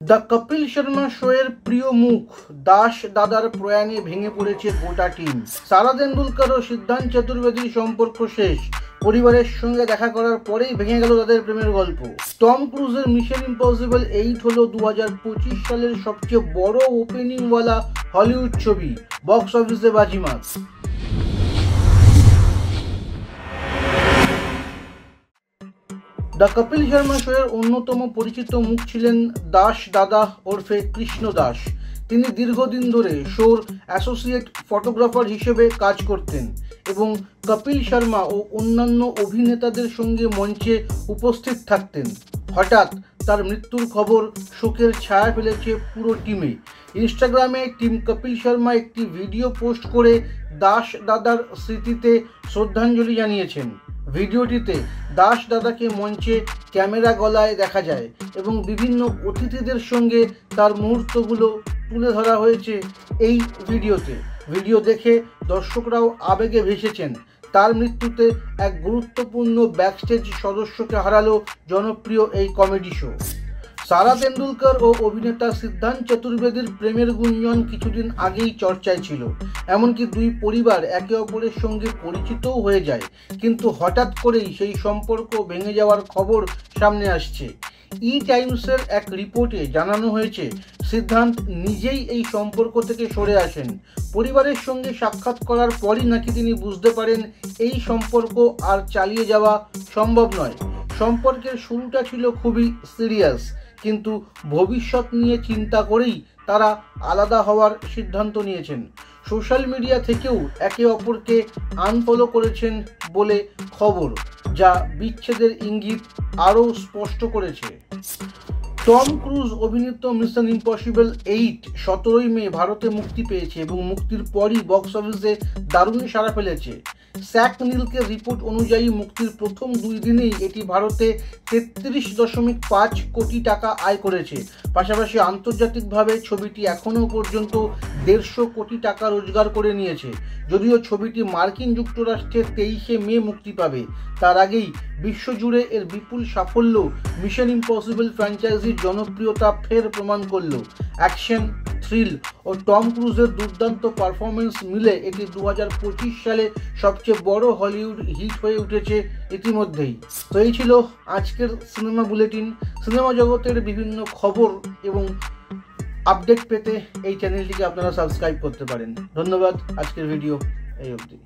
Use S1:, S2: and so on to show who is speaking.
S1: The Kapil Sharma শোয়ের প্রিয় মুখ দাস দাদার প্রয়াণে ভেঙে পড়েছে গোটা টিম। সারা তেন্ডুলকর ও সিদ্ধান্ত চতুর্বেদীর সম্পর্ক শেষ। পরিবারের সঙ্গে দেখা করার পরেই ভেঙে গেল তাদের প্রেমের গল্প। টম ক্রুজের মিশন ইম্পসিবল 8 হলো 2025 সালের সবচেয়ে বড় ওপেনিংওয়ালা হলিউড ছবি, বক্স অফিসে বাজিমাত। দ্য কপিল শর্মা শোয়ের অন্যতম পরিচিত মুখ ছিলেন দাস দাদা ওরফে কৃষ্ণ দাস। তিনি দীর্ঘদিন ধরে শোর অ্যাসোসিয়েট ফটোগ্রাফার হিসেবে কাজ করতেন এবং কপিল শর্মা ও অন্যান্য অভিনেতাদের সঙ্গে মঞ্চে উপস্থিত থাকতেন। হঠাৎ তার মৃত্যুর খবর শোকের ছায়া ফেলেছে পুরো টিমে। ইনস্টাগ্রামে টিম কপিল শর্মা একটি ভিডিও পোস্ট করে দাস দাদার স্মৃতিতে শ্রদ্ধাঞ্জলি জানিয়েছেন। ভিডিওটিতে দাস দাদাকে মঞ্চে ক্যামেরা গলায় দেখা যায় এবং বিভিন্ন অতিথিদের সঙ্গে তার মুহূর্তগুলো তুলে ধরা হয়েছে এই ভিডিওতে। ভিডিও দেখে দর্শকরাও আবেগে ভেসেছেন। তার মৃত্যুতে এক গুরুত্বপূর্ণ ব্যাকস্টেজ সদস্যকে হারালো জনপ্রিয় এই কমেডি শো। সারা তেন্ডুলকর ও অভিনেতা সিদ্ধান্ত চতুর্বেদীর প্রেমের গুঞ্জন কিছুদিন আগেই চর্চায় ছিল। এমনকি দুই পরিবার একে অপরের সঙ্গে পরিচিতও হয়ে যায়, কিন্তু হঠাৎ করেই সেই সম্পর্ক ভেঙে যাওয়ার খবর সামনে আসছে। টাইমসের এক রিপোর্টে জানানো হয়েছে, সিদ্ধান্ত নিজেই এই সম্পর্ক থেকে সরে আসেন। পরিবারের সঙ্গে সাক্ষাৎ করার পরই নাকি তিনি বুঝতে পারেন এই সম্পর্ক আর চালিয়ে যাওয়া সম্ভব নয়। সম্পর্কের শুরুটা ছিল খুবই সিরিয়াস, কিন্তু ভবিষ্যৎ নিয়ে চিন্তা করেই তারা আলাদা হওয়ার সিদ্ধান্ত নিয়েছেন। সোশ্যাল মিডিয়া থেকেও একে অপরকে আনফলো করেছেন বলে খবর, যা বিচ্ছেদের ইঙ্গিত আরও স্পষ্ট করেছে। টম ক্রুজ অভিনীত মিশন ইম্পসিবল 8 17 মে ভারতে মুক্তি পেয়েছে এবং মুক্তির পরই বক্স অফিসে দারুণ সাড়া ফেলেছে। স্যাক নীলকের রিপোর্ট অনুযায়ী মুক্তির প্রথম 2 দিনেই এটি ভারতে 33.5 কোটি টাকা আয় করেছে। পাশাপাশি আন্তর্জাতিকভাবে ছবিটি এখনও পর্যন্ত 150 কোটি টাকা রোজগার করে নিয়েছে। যদিও ছবিটি মার্কিন যুক্তরাষ্ট্রে 23 মে মুক্তি পাবে, তার আগেই বিশ্বজুড়ে এর বিপুল সাফল্য মিশন ইম্পসিবল ফ্র্যাঞ্চাইজির জনপ্রিয়তা ফের প্রমাণ করল। অ্যাকশন, থ্রিল ও টম ক্রুজের দুর্দান্ত পারফরমেন্স মিলে এটি 2025 সালে সবচেয়ে বড় হলিউড হিট হয়ে উঠেছে ইতিমধ্যেই। তো এই ছিল আজকের সিনেমা বুলেটিন। সিনেমা জগতের বিভিন্ন খবর এবং আপডেট পেতে এই চ্যানেলটিকে আপনারা সাবস্ক্রাইব করতে পারেন। ধন্যবাদ। আজকের ভিডিও এই অবধি।